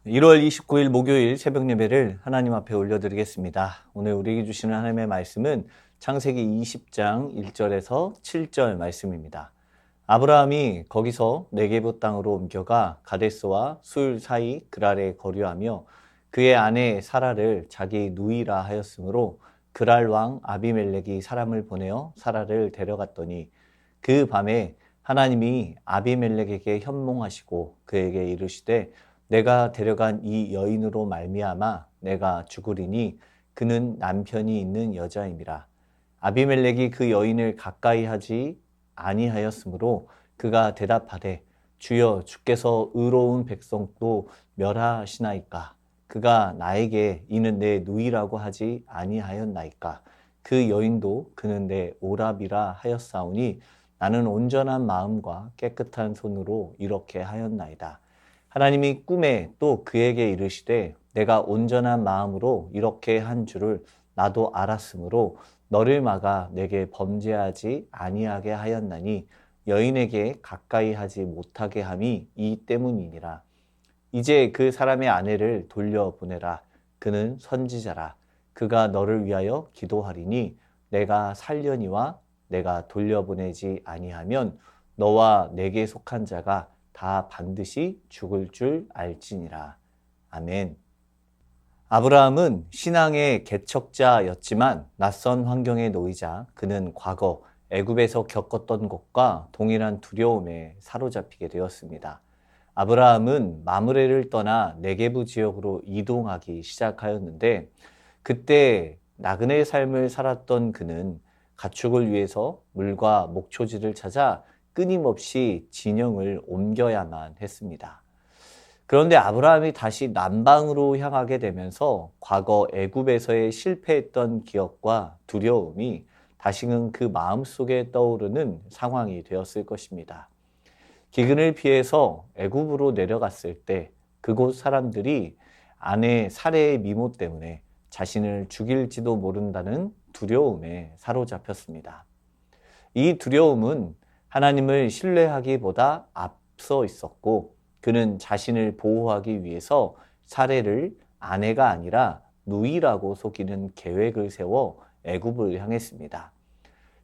1월 29일 목요일 새벽 예배를 하나님 앞에 올려드리겠습니다. 오늘 우리에게 주시는 하나님의 말씀은 창세기 20장 1절에서 7절 말씀입니다. 아브라함이 거기서 네게부 땅으로 옮겨가 가데스와 술 사이 그랄에 거류하며 그의 아내 사라를 자기 누이라 하였으므로 그랄 왕 아비멜렉이 사람을 보내어 사라를 데려갔더니 그 밤에 하나님이 아비멜렉에게 현몽하시고 그에게 이르시되 내가 데려간 이 여인으로 말미암아 내가 죽으리니 그는 남편이 있는 여자임이라. 아비멜렉이 그 여인을 가까이 하지 아니하였으므로 그가 대답하되 주여 주께서 의로운 백성도 멸하시나이까. 그가 나에게 이는 내 누이라고 하지 아니하였나이까. 그 여인도 그는 내 오랍이라 하였사오니 나는 온전한 마음과 깨끗한 손으로 이렇게 하였나이다. 하나님이 꿈에 또 그에게 이르시되 내가 온전한 마음으로 이렇게 한 줄을 나도 알았으므로 너를 막아 내게 범죄하지 아니하게 하였나니 여인에게 가까이 하지 못하게 함이 이 때문이니라. 이제 그 사람의 아내를 돌려보내라. 그는 선지자라. 그가 너를 위하여 기도하리니 내가 살려니와 내가 돌려보내지 아니하면 너와 내게 속한 자가 다 반드시 죽을 줄 알지니라. 아멘. 아브라함은 신앙의 개척자였지만 낯선 환경에 놓이자 그는 과거 애굽에서 겪었던 것과 동일한 두려움에 사로잡히게 되었습니다. 아브라함은 마므레를 떠나 네게부 지역으로 이동하기 시작하였는데 그때 나그네 삶을 살았던 그는 가축을 위해서 물과 목초지를 찾아 끊임없이 진영을 옮겨야만 했습니다. 그런데 아브라함이 다시 남방으로 향하게 되면서 과거 애굽에서의 실패했던 기억과 두려움이 다시금 그 마음속에 떠오르는 상황이 되었을 것입니다. 기근을 피해서 애굽으로 내려갔을 때 그곳 사람들이 아내 사레의 미모 때문에 자신을 죽일지도 모른다는 두려움에 사로잡혔습니다. 이 두려움은 하나님을 신뢰하기보다 앞서 있었고 그는 자신을 보호하기 위해서 사레를 아내가 아니라 누이라고 속이는 계획을 세워 애굽을 향했습니다.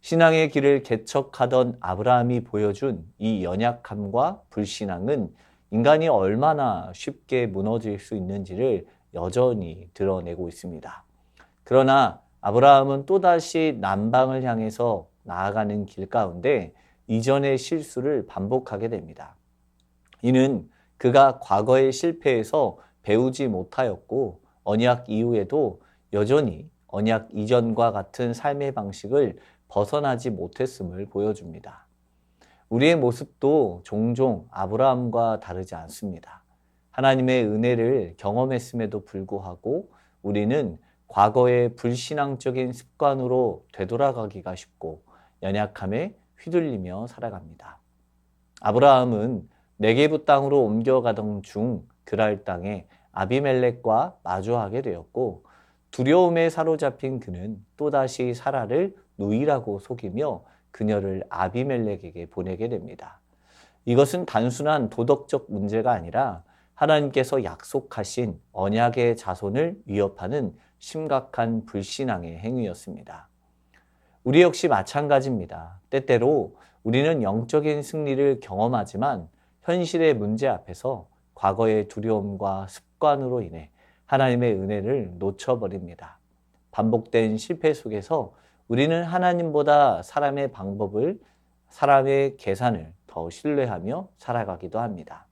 신앙의 길을 개척하던 아브라함이 보여준 이 연약함과 불신앙은 인간이 얼마나 쉽게 무너질 수 있는지를 여전히 드러내고 있습니다. 그러나 아브라함은 또다시 남방을 향해서 나아가는 길 가운데 이전의 실수를 반복하게 됩니다. 이는 그가 과거의 실패에서 배우지 못하였고 언약 이후에도 여전히 언약 이전과 같은 삶의 방식을 벗어나지 못했음을 보여줍니다. 우리의 모습도 종종 아브라함과 다르지 않습니다. 하나님의 은혜를 경험했음에도 불구하고 우리는 과거의 불신앙적인 습관으로 되돌아가기가 쉽고 연약함에 휘둘리며 살아갑니다. 아브라함은 네게부 땅으로 옮겨가던 중 그랄 땅에 아비멜렉과 마주하게 되었고 두려움에 사로잡힌 그는 또다시 사라를 누이라고 속이며 그녀를 아비멜렉에게 보내게 됩니다. 이것은 단순한 도덕적 문제가 아니라 하나님께서 약속하신 언약의 자손을 위협하는 심각한 불신앙의 행위였습니다. 우리 역시 마찬가지입니다. 때때로 우리는 영적인 승리를 경험하지만 현실의 문제 앞에서 과거의 두려움과 습관으로 인해 하나님의 은혜를 놓쳐버립니다. 반복된 실패 속에서 우리는 하나님보다 사람의 방법을, 사람의 계산을 더 신뢰하며 살아가기도 합니다.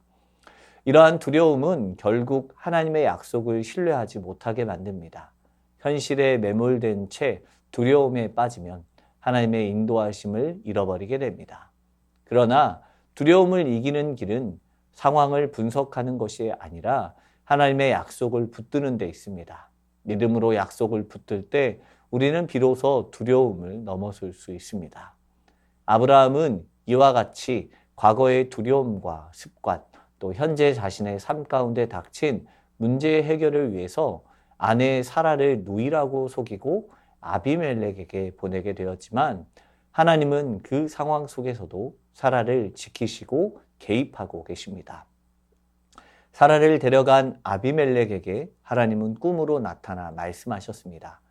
이러한 두려움은 결국 하나님의 약속을 신뢰하지 못하게 만듭니다. 현실에 매몰된 채 두려움에 빠지면 하나님의 인도하심을 잃어버리게 됩니다. 그러나 두려움을 이기는 길은 상황을 분석하는 것이 아니라 하나님의 약속을 붙드는 데 있습니다. 믿음으로 약속을 붙들 때 우리는 비로소 두려움을 넘어설 수 있습니다. 아브라함은 이와 같이 과거의 두려움과 습관, 또 현재 자신의 삶 가운데 닥친 문제 해결을 위해서 아내 사라를 누이라고 속이고 아비멜렉에게 보내게 되었지만 하나님은 그 상황 속에서도 사라를 지키시고 개입하고 계십니다. 사라를 데려간 아비멜렉에게 하나님은 꿈으로 나타나 말씀하셨습니다.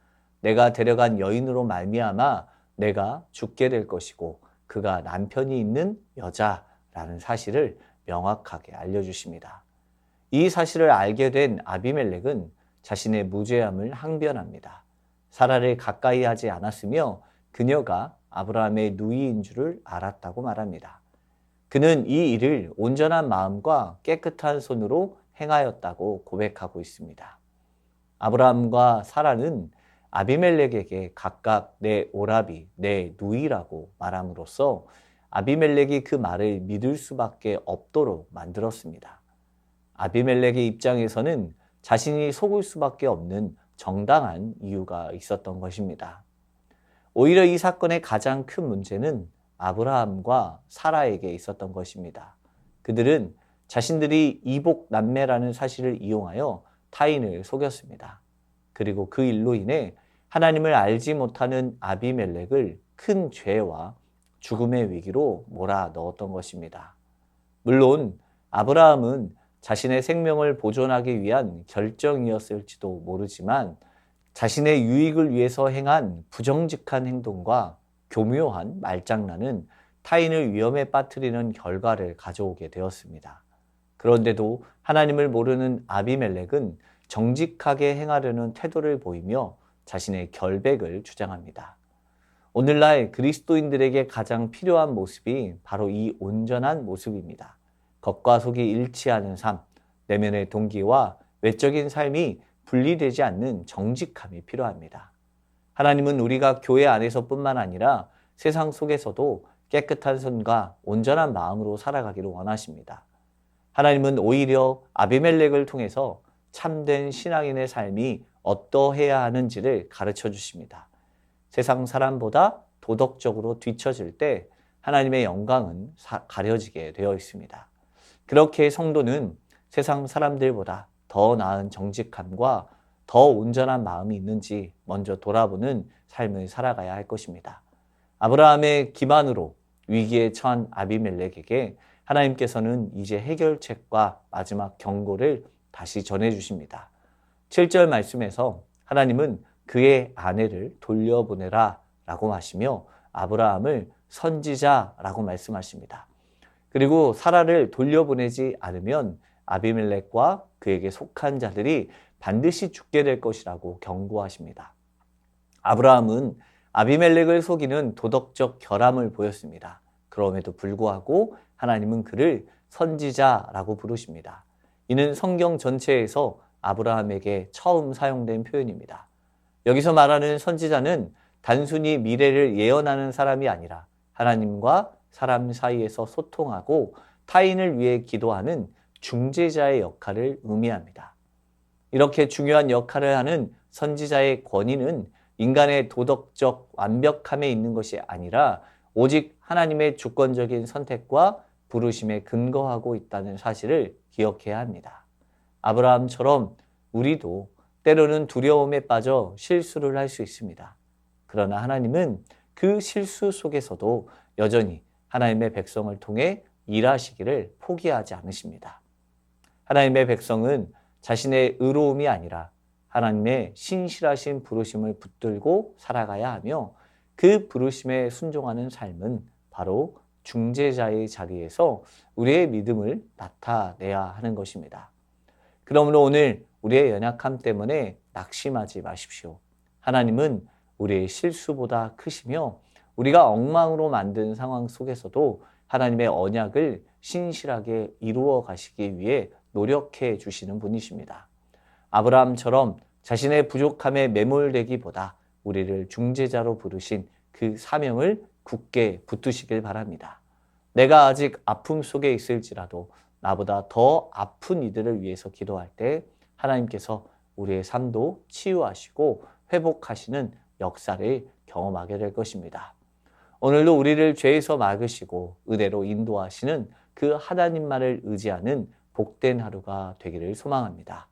내가 데려간 여인으로 말미암아 내가 죽게 될 것이고 그가 남편이 있는 여자라는 사실을 명확하게 알려주십니다. 이 사실을 알게 된 아비멜렉은 자신의 무죄함을 항변합니다. 사라를 가까이 하지 않았으며 그녀가 아브라함의 누이인 줄을 알았다고 말합니다. 그는 이 일을 온전한 마음과 깨끗한 손으로 행하였다고 고백하고 있습니다. 아브라함과 사라는 아비멜렉에게 각각 내 오라비, 내 누이라고 말함으로써 아비멜렉이 그 말을 믿을 수밖에 없도록 만들었습니다. 아비멜렉의 입장에서는 자신이 속을 수밖에 없는 정당한 이유가 있었던 것입니다. 오히려 이 사건의 가장 큰 문제는 아브라함과 사라에게 있었던 것입니다. 그들은 자신들이 이복 남매라는 사실을 이용하여 타인을 속였습니다. 그리고 그 일로 인해 하나님을 알지 못하는 아비멜렉을 큰 죄와 죽음의 위기로 몰아넣었던 것입니다. 물론 아브라함은 자신의 생명을 보존하기 위한 결정이었을지도 모르지만 자신의 유익을 위해서 행한 부정직한 행동과 교묘한 말장난은 타인을 위험에 빠뜨리는 결과를 가져오게 되었습니다. 그런데도 하나님을 모르는 아비멜렉은 정직하게 행하려는 태도를 보이며 자신의 결백을 주장합니다. 오늘날 그리스도인들에게 가장 필요한 모습이 바로 이 온전한 모습입니다. 겉과 속이 일치하는 삶, 내면의 동기와 외적인 삶이 분리되지 않는 정직함이 필요합니다. 하나님은 우리가 교회 안에서뿐만 아니라 세상 속에서도 깨끗한 손과 온전한 마음으로 살아가기를 원하십니다. 하나님은 오히려 아비멜렉을 통해서 참된 신앙인의 삶이 어떠해야 하는지를 가르쳐 주십니다. 세상 사람보다 도덕적으로 뒤처질 때 하나님의 영광은 가려지게 되어 있습니다. 그렇게 성도는 세상 사람들보다 더 나은 정직함과 더 온전한 마음이 있는지 먼저 돌아보는 삶을 살아가야 할 것입니다. 아브라함의 기만으로 위기에 처한 아비멜렉에게 하나님께서는 이제 해결책과 마지막 경고를 다시 전해주십니다. 7절 말씀에서 하나님은 그의 아내를 돌려보내라 라고 하시며 아브라함을 선지자라고 말씀하십니다. 그리고 사라를 돌려보내지 않으면 아비멜렉과 그에게 속한 자들이 반드시 죽게 될 것이라고 경고하십니다. 아브라함은 아비멜렉을 속이는 도덕적 결함을 보였습니다. 그럼에도 불구하고 하나님은 그를 선지자라고 부르십니다. 이는 성경 전체에서 아브라함에게 처음 사용된 표현입니다. 여기서 말하는 선지자는 단순히 미래를 예언하는 사람이 아니라 하나님과 사람 사이에서 소통하고 타인을 위해 기도하는 중재자의 역할을 의미합니다. 이렇게 중요한 역할을 하는 선지자의 권위는 인간의 도덕적 완벽함에 있는 것이 아니라 오직 하나님의 주권적인 선택과 부르심에 근거하고 있다는 사실을 기억해야 합니다. 아브라함처럼 우리도 때로는 두려움에 빠져 실수를 할 수 있습니다. 그러나 하나님은 그 실수 속에서도 여전히 하나님의 백성을 통해 일하시기를 포기하지 않으십니다. 하나님의 백성은 자신의 의로움이 아니라 하나님의 신실하신 부르심을 붙들고 살아가야 하며 그 부르심에 순종하는 삶은 바로 중재자의 자리에서 우리의 믿음을 나타내야 하는 것입니다. 그러므로 오늘 우리의 연약함 때문에 낙심하지 마십시오. 하나님은 우리의 실수보다 크시며 우리가 엉망으로 만든 상황 속에서도 하나님의 언약을 신실하게 이루어 가시기 위해 노력해 주시는 분이십니다. 아브라함처럼 자신의 부족함에 매몰되기보다 우리를 중재자로 부르신 그 사명을 굳게 붙드시길 바랍니다. 내가 아직 아픔 속에 있을지라도 나보다 더 아픈 이들을 위해서 기도할 때 하나님께서 우리의 삶도 치유하시고 회복하시는 역사를 경험하게 될 것입니다. 오늘도 우리를 죄에서 막으시고 은혜로 인도하시는 그 하나님만을 의지하는 복된 하루가 되기를 소망합니다.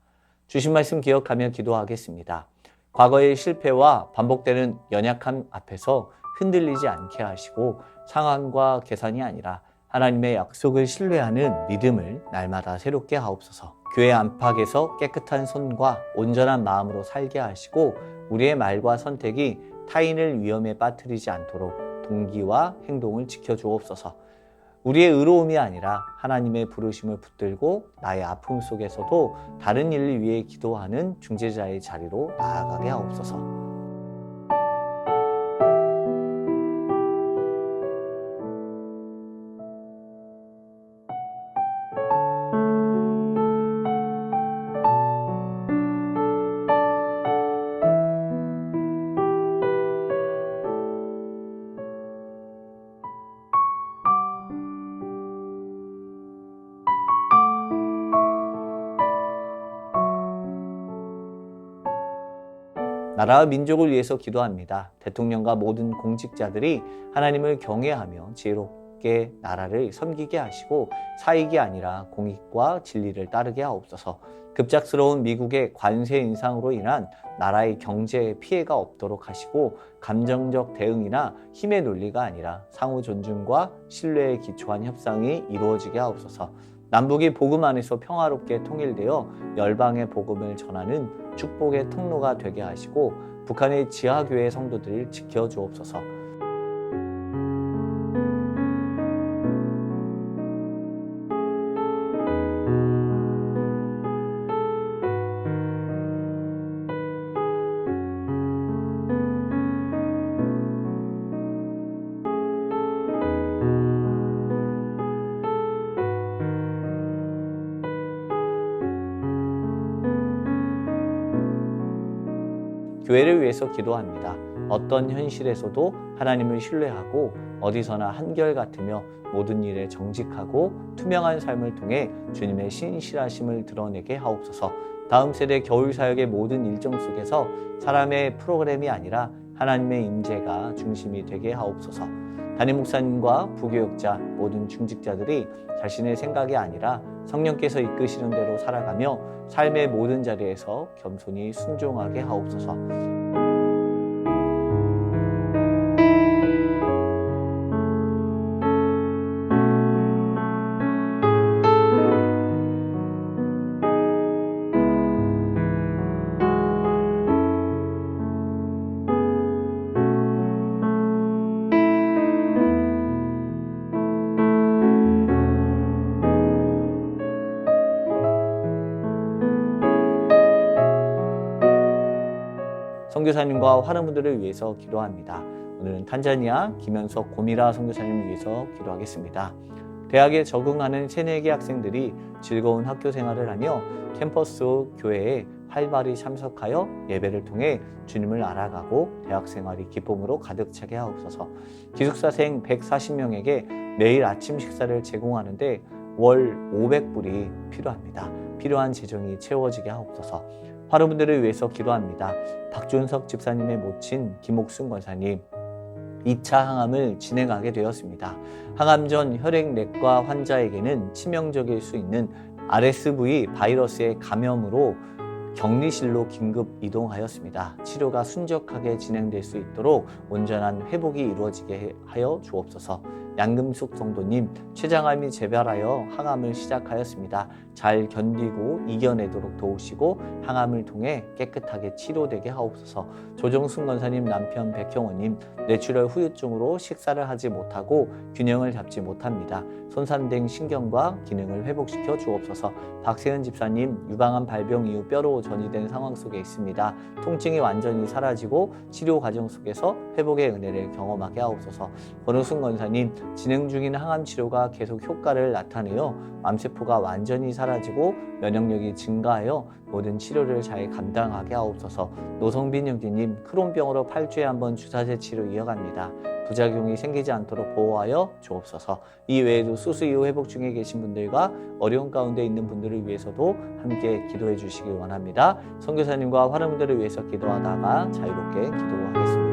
주신 말씀 기억하며 기도하겠습니다. 과거의 실패와 반복되는 연약함 앞에서 흔들리지 않게 하시고 상황과 계산이 아니라 하나님의 약속을 신뢰하는 믿음을 날마다 새롭게 하옵소서. 교회 안팎에서 깨끗한 손과 온전한 마음으로 살게 하시고 우리의 말과 선택이 타인을 위험에 빠뜨리지 않도록 동기와 행동을 지켜주옵소서. 우리의 의로움이 아니라 하나님의 부르심을 붙들고 나의 아픔 속에서도 다른 일을 위해 기도하는 중재자의 자리로 나아가게 하옵소서. 나라와 민족을 위해서 기도합니다. 대통령과 모든 공직자들이 하나님을 경외하며 지혜롭게 나라를 섬기게 하시고 사익이 아니라 공익과 진리를 따르게 하옵소서. 급작스러운 미국의 관세 인상으로 인한 나라의 경제에 피해가 없도록 하시고 감정적 대응이나 힘의 논리가 아니라 상호 존중과 신뢰에 기초한 협상이 이루어지게 하옵소서. 남북이 복음 안에서 평화롭게 통일되어 열방의 복음을 전하는 축복의 통로가 되게 하시고 북한의 지하교회 성도들을 지켜주옵소서. 교회를 위해서 기도합니다. 어떤 현실에서도 하나님을 신뢰하고 어디서나 한결같으며 모든 일에 정직하고 투명한 삶을 통해 주님의 신실하심을 드러내게 하옵소서. 다음 세대 겨울 사역의 모든 일정 속에서 사람의 프로그램이 아니라 하나님의 임재가 중심이 되게 하옵소서. 담임 목사님과 부교육자 모든 중직자들이 자신의 생각이 아니라 성령께서 이끄시는 대로 살아가며 삶의 모든 자리에서 겸손히 순종하게 하옵소서. 선교사님과 환우분들을 위해서 기도합니다. 오늘은 탄자니아 김현석 고미라 선교사님을 위해서 기도하겠습니다. 대학에 적응하는 새내기 학생들이 즐거운 학교 생활을 하며 캠퍼스 교회에 활발히 참석하여 예배를 통해 주님을 알아가고 대학 생활이 기쁨으로 가득 차게 하옵소서. 기숙사생 140명에게 매일 아침 식사를 제공하는데 월 500불이 필요합니다. 필요한 재정이 채워지게 하옵소서. 환우분들을 위해서 기도합니다. 박준석 집사님의 모친 김옥순 권사님 2차 항암을 진행하게 되었습니다. 항암 전 혈액내과 환자에게는 치명적일 수 있는 RSV 바이러스의 감염으로 격리실로 긴급 이동하였습니다. 치료가 순적하게 진행될 수 있도록 온전한 회복이 이루어지게 하여 주옵소서. 양금숙 성도님, 췌장암이 재발하여 항암을 시작하였습니다. 잘 견디고 이겨내도록 도우시고 항암을 통해 깨끗하게 치료되게 하옵소서. 조정숙 권사님 남편 백형호님, 뇌출혈 후유증으로 식사를 하지 못하고 균형을 잡지 못합니다. 손상된 신경과 기능을 회복시켜 주옵소서. 박세은 집사님, 유방암 발병 이후 뼈로 전이된 상황 속에 있습니다. 통증이 완전히 사라지고 치료 과정 속에서 회복의 은혜를 경험하게 하옵소서. 권우순 권사님, 진행 중인 항암 치료가 계속 효과를 나타내어 암세포가 완전히 사라지고 면역력이 증가하여 모든 치료를 잘 감당하게 하옵소서. 노성빈 형제님, 크론병으로 8주에 한 번 주사제 치료 이어갑니다. 부작용이 생기지 않도록 보호하여 주옵소서. 이 외에도 수술 이후 회복 중에 계신 분들과 어려운 가운데 있는 분들을 위해서도 함께 기도해 주시길 원합니다. 선교사님과 환우분들을 위해서 기도하다가 자유롭게 기도하겠습니다.